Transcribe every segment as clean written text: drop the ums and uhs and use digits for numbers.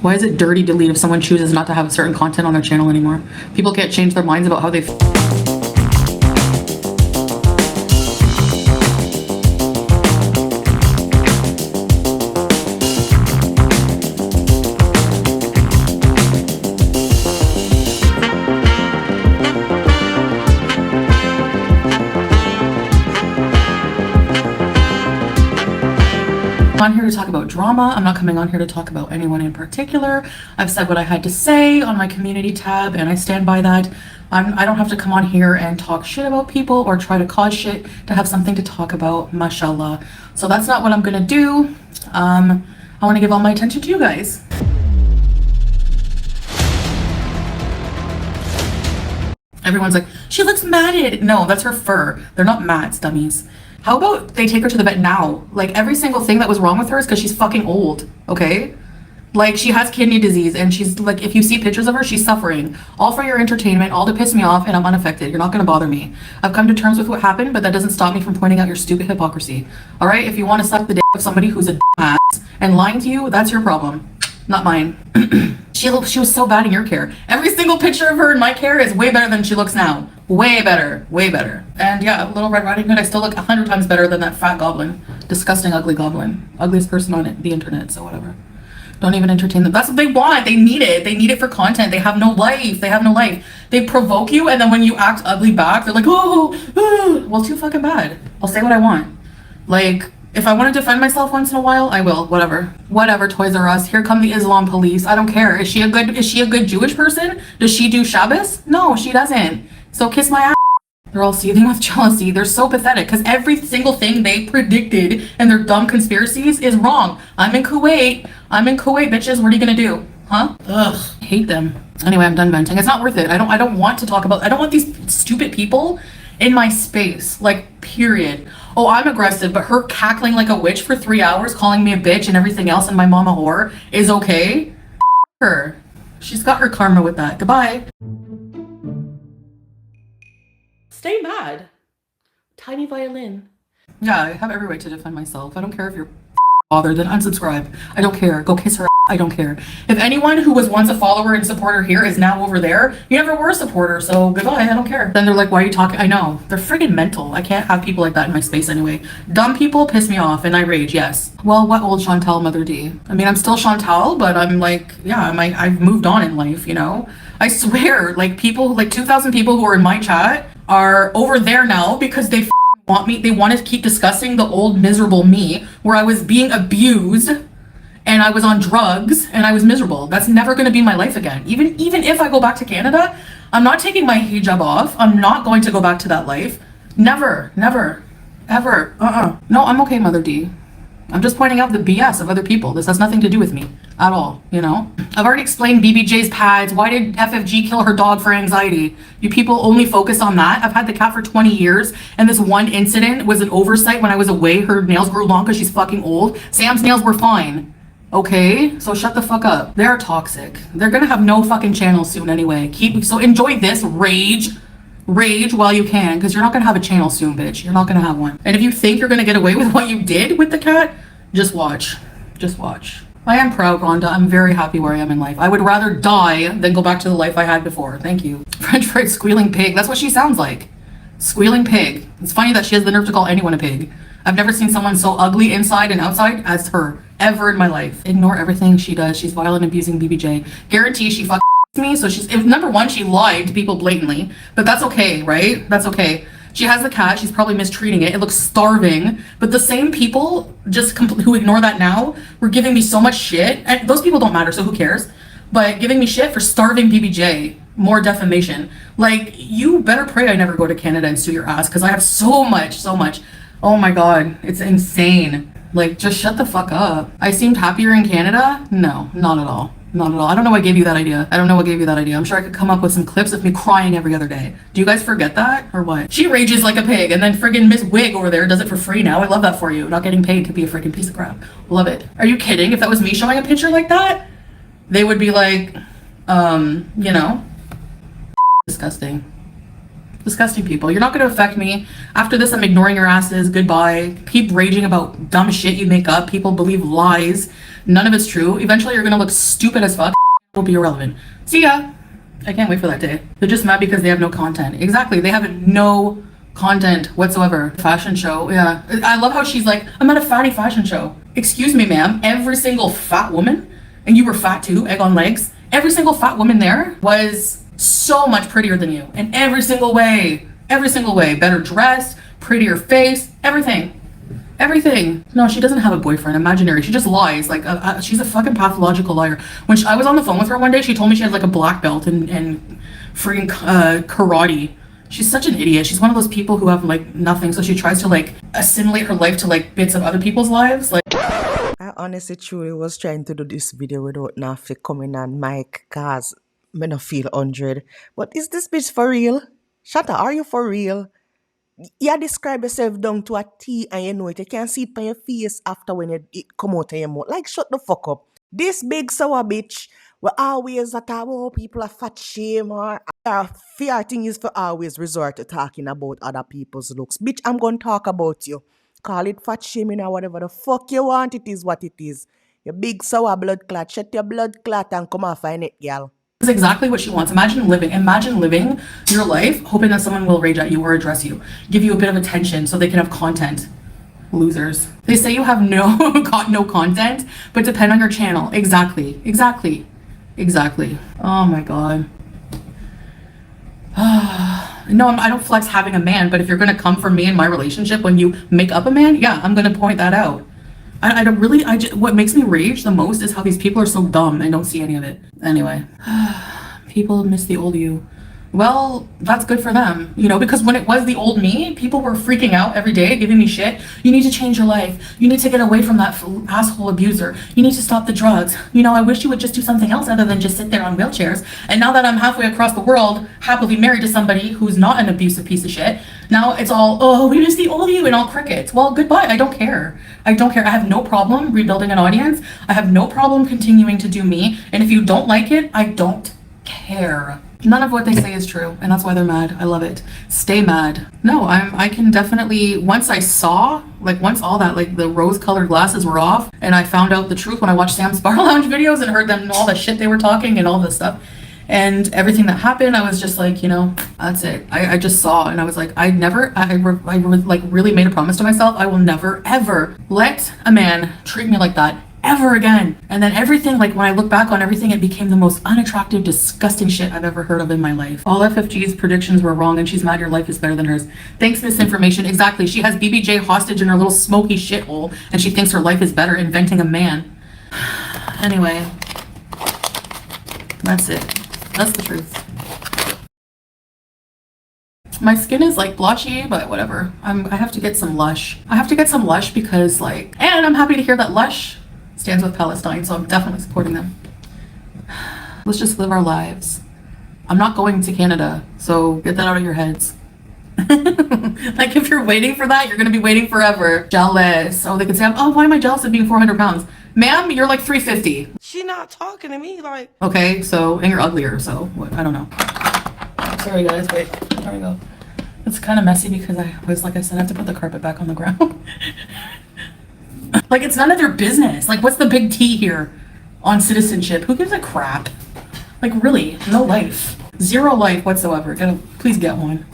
Why is it dirty delete if someone chooses not to have certain content on their channel anymore? People can't change their minds about how they I'm on here to talk about drama. I'm not coming on here to talk about anyone in particular. I've said what I had to say on my community tab and I stand by that. I don't have to come on here and talk shit about people or try to cause shit to have something to talk about, mashallah. So that's not what I'm gonna do. I want to give all my attention to you guys. Everyone's like, she looks matted. No, that's her fur. They're not mats, dummies. How about they take her to the vet now? Like, every single thing that was wrong with her is because she's fucking old, okay? Like, she has kidney disease, and she's, like, if you see pictures of her, she's suffering. All for your entertainment, all to piss me off, and I'm unaffected. You're not gonna bother me. I've come to terms with what happened, but that doesn't stop me from pointing out your stupid hypocrisy. All right? If you want to suck the dick of somebody who's a ass and lying to you, that's your problem, not mine. She was so bad in your care. Every single picture of her in my care is way better than she looks now. Way better, way better. And yeah, Little Red Riding Hood, I still look 100 times better than that fat goblin. Disgusting, ugly goblin. Ugliest person on the internet, so whatever. Don't even entertain them. That's what they want. They need it. They need it for content. They have no life. They have no life. They provoke you, and then when you act ugly back, they're like, oh, well, too fucking bad. I'll say what I want. Like, if I want to defend myself once in a while, I will. Whatever, Toys R Us. Here come the Islam police. I don't care. Is she a good Jewish person? Does she do Shabbos? No, she doesn't. So kiss my ass. They're all seething with jealousy. They're so pathetic because every single thing they predicted and their dumb conspiracies is wrong. I'm in Kuwait, bitches. What are you gonna do? Huh? Ugh, I hate them. Anyway, I'm done venting. It's not worth it. I don't want to talk about, I don't want these stupid people in my space. Like, period. Oh, I'm aggressive, but her cackling like a witch for 3 hours, calling me a bitch and everything else and my mama whore is okay. Her. She's got her karma with that. Goodbye. Stay mad. Tiny violin. Yeah, I have every right to defend myself. I don't care if you're bothered, then unsubscribe. I don't care. Go kiss her. I don't care. If anyone who was once a follower and supporter here is now over there, you never were a supporter, so goodbye. I don't care. Then they're like, why are you talking? I know. They're friggin' mental. I can't have people like that in my space anyway. Dumb people piss me off and I rage, yes. Well, what old Chantal, Mother D? I mean, I'm still Chantal, but I'm like, yeah, I've moved on in life, you know? I swear, like people, like 2,000 people who are in my chat are over there now because they want me. They want to keep discussing the old miserable me where I was being abused and I was on drugs and I was miserable. That's never going to be my life again. Even if I go back to Canada, I'm not taking my hijab off. I'm not going to go back to that life. Never, ever. No, I'm okay, Mother D. I'm just pointing out the BS of other people. This has nothing to do with me at all, you know? I've already explained BBJ's pads. Why did FFG kill her dog for anxiety? You people only focus on that. I've had the cat for 20 years, and this one incident was an oversight when I was away. Her nails grew long because she's fucking old. Sam's nails were fine. Okay? So shut the fuck up. They're toxic. They're gonna have no fucking channel soon anyway. So enjoy this rage while you can, because you're not gonna have a channel soon, bitch. You're not gonna have one. And if you think you're gonna get away with what you did with the cat, just watch. I am proud, Rhonda. I'm very happy where I am in life. I would rather die than go back to the life I had before. Thank you. French fried squealing pig. That's what she sounds like. Squealing pig. It's funny that she has the nerve to call anyone a pig. I've never seen someone so ugly inside and outside as her ever in my life. Ignore everything she does. She's violent, abusing BBJ. Guarantee she fucking me. So number one, she lied to people blatantly, but that's okay, right? That's okay. She has the cat. She's probably mistreating it. It looks starving. But the same people who ignore that now were giving me so much shit. And those people don't matter, so who cares? But giving me shit for starving BBJ. More defamation. Like, you better pray I never go to Canada and sue your ass, because I have so much. Oh my God. It's insane. Like, just shut the fuck up. I seemed happier in Canada? No, not at all. I don't know what gave you that idea. I'm sure I could come up with some clips of me crying every other day. Do you guys forget that or what? She rages like a pig, and then friggin' Miss Wig over there does it for free now. I love that for you. Not getting paid to be a friggin' piece of crap. Love it. Are you kidding? If that was me showing a picture like that, they would be like, you know, disgusting. Disgusting people. You're not going to affect me. After this, I'm ignoring your asses. Goodbye. Keep raging about dumb shit you make up. People believe lies. None of it's true. Eventually, you're going to look stupid as fuck. Will be irrelevant. See ya. I can't wait for that day. They're just mad because they have no content. Exactly. They have no content whatsoever. Fashion show. Yeah. I love how she's like, I'm at a fatty fashion show. Excuse me, ma'am. Every single fat woman, and you were fat too, egg on legs. Every single fat woman there was so much prettier than you in every single way. Every single way. Better dressed, prettier face, everything. Everything. No, she doesn't have a boyfriend. Imaginary. She just lies. Like, she's a fucking pathological liar. When I was on the phone with her one day, she told me she had like a black belt in freaking karate. She's such an idiot. She's one of those people who have like nothing, so she tries to like assimilate her life to like bits of other people's lives. Like, I honestly truly was trying to do this video without Nafi coming on mic cause I don't feel 100. But is this bitch for real? Shatta, are you for real? You describe yourself down to a T and you know it. You can't see it on your face after when it come out of your mouth. Like, shut the fuck up. This big sour bitch will always talk about people are fat shame or fear thing is for always resort to talking about other people's looks. Bitch, I'm going to talk about you. Call it fat shaming or whatever the fuck you want. It is what it is. You big sour blood clot. Shut your blood clot and come and find it, girl. This is exactly what she wants. Imagine living your life hoping that someone will rage at you or address you, give you a bit of attention so they can have content. Losers. They say you have no content, but depend on your channel. Exactly. Oh my god. No, I don't flex having a man, but if you're gonna come for me in my relationship when you make up a man, yeah, I'm gonna point that out. What makes me rage the most is how these people are so dumb and don't see any of it. Anyway, people miss the old you. Well, that's good for them, you know, because when it was the old me, people were freaking out every day, giving me shit. You need to change your life. You need to get away from that asshole abuser. You need to stop the drugs. You know, I wish you would just do something else other than just sit there on wheelchairs. And now that I'm halfway across the world, happily married to somebody who's not an abusive piece of shit, now it's all, oh, we miss the old you and all crickets. Well, goodbye. I don't care. I have no problem rebuilding an audience. I have no problem continuing to do me. And if you don't like it, I don't care. None of what they say is true, and that's why they're mad. I love it. Stay mad. No, I can definitely, once all that, like, the rose-colored glasses were off, and I found out the truth when I watched Sam's Bar Lounge videos and heard them, all the shit they were talking and all this stuff, and everything that happened, I was just like, you know, that's it. I just saw, and I was like, I really made a promise to myself, I will never, ever let a man treat me like that ever again. And then everything, like when I look back on everything, it became the most unattractive, disgusting shit I've ever heard of in my life. All FFG's predictions were wrong and she's mad your life is better than hers. Thanks, misinformation. Exactly. She has BBJ hostage in her little smoky shithole and she thinks her life is better inventing a man. Anyway, that's it. That's the truth. My skin is like blotchy, but whatever. I have to get some Lush. Because like, and I'm happy to hear that Lush stands with Palestine, so I'm definitely supporting them. Let's just live our lives. I'm not going to Canada, so get that out of your heads. Like, if you're waiting for that, you're gonna be waiting forever. Jealous. Oh, they could say, oh, why am I jealous of being 400 pounds? Ma'am, you're like 350. She not talking to me like. Okay, so, and you're uglier, so what, I don't know. Sorry guys, wait, there we go. It's kind of messy because I have to put the carpet back on the ground. Like, it's none of their business. Like, what's the big T here on citizenship? Who gives a crap? Like, really, no life. Zero life whatsoever. Please get one.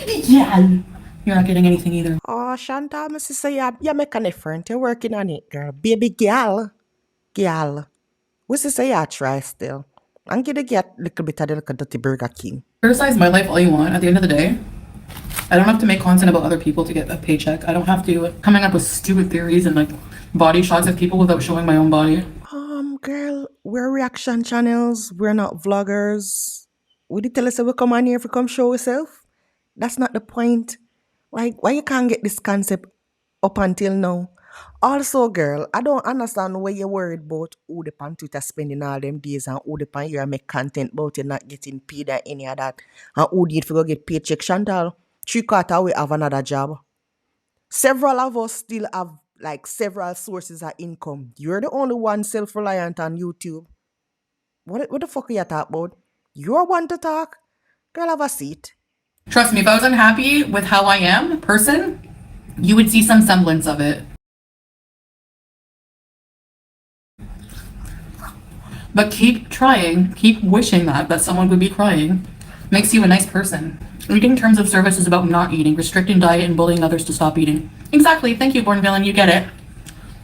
Yeah. You're not getting anything either. Oh, Chantal, my sister, you make an effort. You're working on it, girl. Baby girl. We sister, you try still. I'm gonna get a little bit of the dirty Burger King. Criticize my life all you want. At the end of the day, I don't have to make content about other people to get a paycheck. I don't have to coming up with stupid theories and like body shots of people without showing my own body. Girl, we're reaction channels. We're not vloggers. Would you tell us that we come on here to come show yourself? That's not the point. Like, why you can't get this concept up until now? Also, girl, I don't understand why you're worried about who the pan Twitter spending all them days and who the pan here make content about you not getting paid or any of that. And who did for go get paycheck. Chantal, 3/4 we have another job. Several of us still have like several sources of income. You're the only one self-reliant on YouTube. What the fuck are you talking about? You're one to talk? Girl, have a seat. Trust me, if I was unhappy with how I am, person, you would see some semblance of it. But keep trying, keep wishing that someone would be crying. Makes you a nice person. Eating terms of service is about not eating, restricting diet, and bullying others to stop eating. Exactly, thank you, Born Villain, you get it.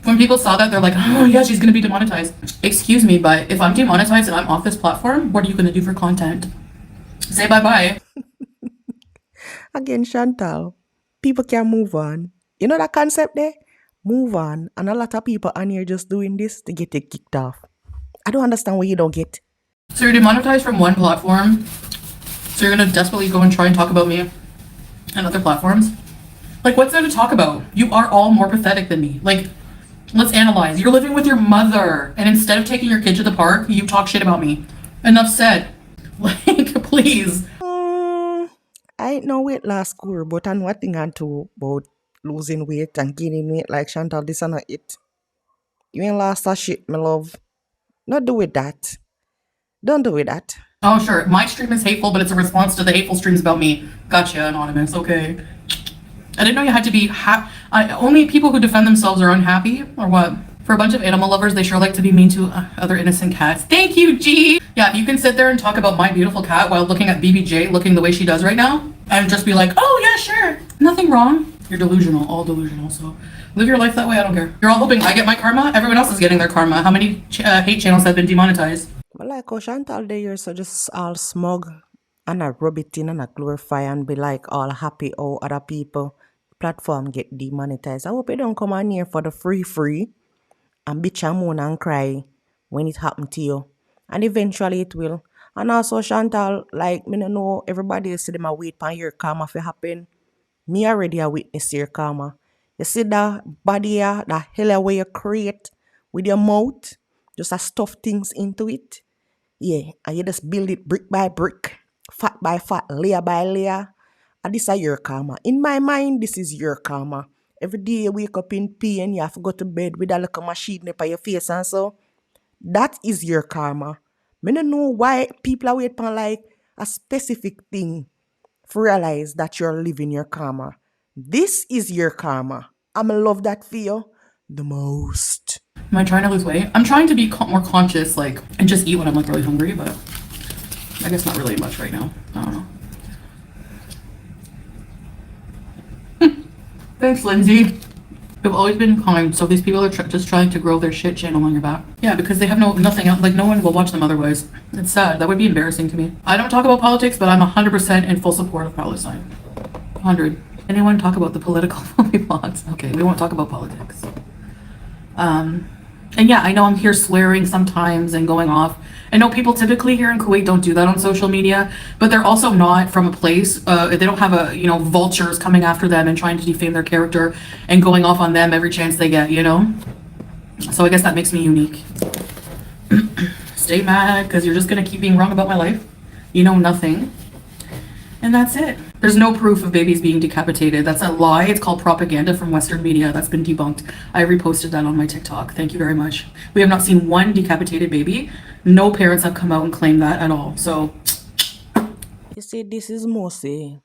When people saw that, they're like, oh yeah, she's gonna be demonetized. Excuse me, but if I'm demonetized and I'm off this platform, what are you gonna do for content? Say bye-bye. Again, Chantal, people can move on. You know that concept there? Move on. And a lot of people on here just doing this to get it kicked off. I don't understand what you don't get. So you're demonetized from one platform, so you're gonna desperately go and try and talk about me on other platforms? Like, what's there to talk about? You are all more pathetic than me. Like, let's analyze. You're living with your mother, and instead of taking your kid to the park, you talk shit about me. Enough said. Like, please. I ain't no weight loss school, but I'm one thing and two about losing weight and gaining weight like Chantal, this and not it. You ain't lost that shit, my love. Not do with that. Don't do with that. Oh, sure. My stream is hateful, but it's a response to the hateful streams about me. Gotcha, Anonymous. Okay. I didn't know you had to be only people who defend themselves are unhappy, or what? For a bunch of animal lovers, they sure like to be mean to other innocent cats. Thank you, G! Yeah, if you can sit there and talk about my beautiful cat while looking at BBJ looking the way she does right now, and just be like, oh yeah, sure, nothing wrong. You're delusional, all delusional, so live your life that way, I don't care. You're all hoping I get my karma? Everyone else is getting their karma. How many hate channels have been demonetized? But like how Chantal there, you're so just all smug and I rub it in and I glorify and be like all happy how other people platform get demonetized. I hope you don't come on here for the free and bitch and moan and cry when it happen to you. And eventually it will. And also Chantal, like me no know everybody see them a wait for your karma to happen. Me already a witness your karma. You see that body here, that hell where you create with your mouth, just a stuff things into it. Yeah, and you just build it brick by brick, fat by fat, layer by layer. And this is your karma. In my mind, this is your karma. Every day you wake up in pain, you have to go to bed with a little machine up on your face and so. That is your karma. I don't know why people are waiting for like a specific thing to realize that you're living your karma. This is your karma. I'm love that for you the most. Am I trying to lose weight? I'm trying to be more conscious, like, and just eat when I'm like really hungry, but I guess not really much right now. I don't know. Thanks, Lindsay. You've always been kind, so these people are just trying to grow their shit channel on your back. Yeah, because they have nothing else, like no one will watch them otherwise. It's sad. That would be embarrassing to me. I don't talk about politics, but I'm 100% in full support of Palestine. 100. Anyone talk about the political plots? Okay, we won't talk about politics. And yeah, I know I'm here swearing sometimes and going off. I know people typically here in Kuwait don't do that on social media, but they're also not from a place, they don't have vultures coming after them and trying to defame their character and going off on them every chance they get, So I guess that makes me unique. Stay mad, because you're just gonna keep being wrong about my life. You know nothing. And that's it. There's no proof of babies being decapitated. That's a lie. It's called propaganda from Western media. That's been debunked. I reposted that on my TikTok. Thank you very much. We have not seen one decapitated baby. No parents have come out and claimed that at all. So, you see, this is mostly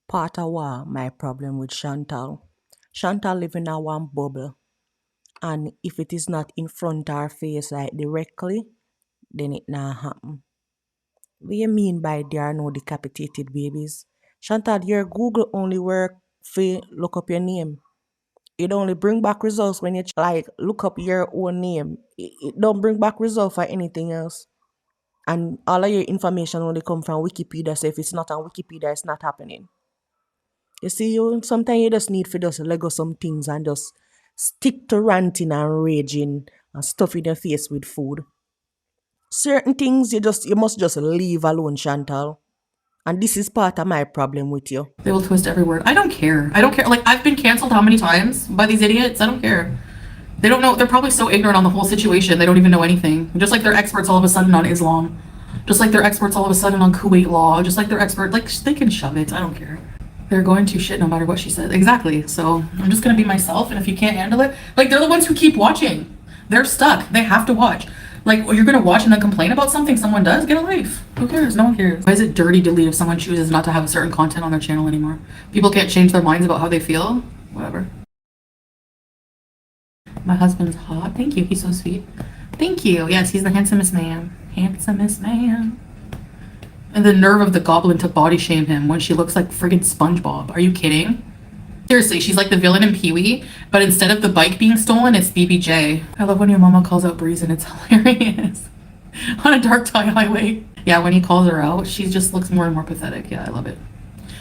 part of my problem with Chantal. Chantal live in a one bubble. And if it is not in front of her face like directly, then it not happen. What do you mean by there are no decapitated babies? Chantal, your Google only work for look up your name. It only bring back results when you look up your own name. It don't bring back results for anything else. And all of your information only come from Wikipedia. So if it's not on Wikipedia, it's not happening. You see, sometimes you just need to just Lego some things and just stick to ranting and raging and stuffing your face with food. Certain things you must just leave alone, Chantal. And this is part of my problem with you. They will twist every word. I don't care. Like, I've been canceled how many times by these idiots? I don't care. They don't know. They're probably so ignorant on the whole situation. They don't even know anything. Just like they're experts all of a sudden on Islam. Just like they're experts all of a sudden on Kuwait law. Just like they're expert. Like, they can shove it. I don't care. They're going to shit no matter what she says. Exactly. So I'm just going to be myself. And if you can't handle it, like, they're the ones who keep watching. They're stuck. They have to watch. Like, you're gonna watch and then complain about something someone does? Get a life. Who cares? No one cares. Why is it dirty to delete if someone chooses not to have a certain content on their channel anymore? People can't change their minds about how they feel? Whatever. My husband's hot. Thank you. He's so sweet. Thank you. Yes, he's the handsomest man. Handsomest man. And the nerve of the goblin to body shame him when she looks like friggin' SpongeBob. Are you kidding? Seriously, she's like the villain in Pee-wee, but instead of the bike being stolen, it's BBJ. I love when your mama calls out Breeze and it's hilarious. On a dark tie highway. Yeah, when he calls her out, she just looks more and more pathetic. Yeah, I love it.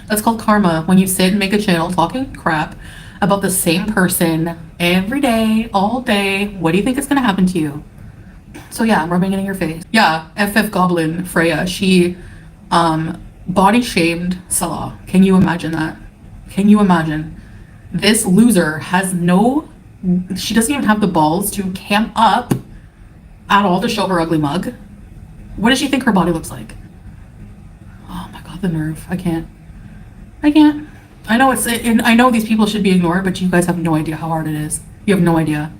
That's called karma. When you sit and make a channel talking crap about the same person every day, all day, what do you think is gonna happen to you? So yeah, I'm rubbing it in your face. Yeah, FF Goblin Freya, she body shamed Salah. Can you imagine that? Can you imagine? This loser has she doesn't even have the balls to cam up at all to show her ugly mug. What does she think her body looks like? Oh my god, the nerve. I can't. I know I know these people should be ignored, but you guys have no idea how hard it is. You have no idea.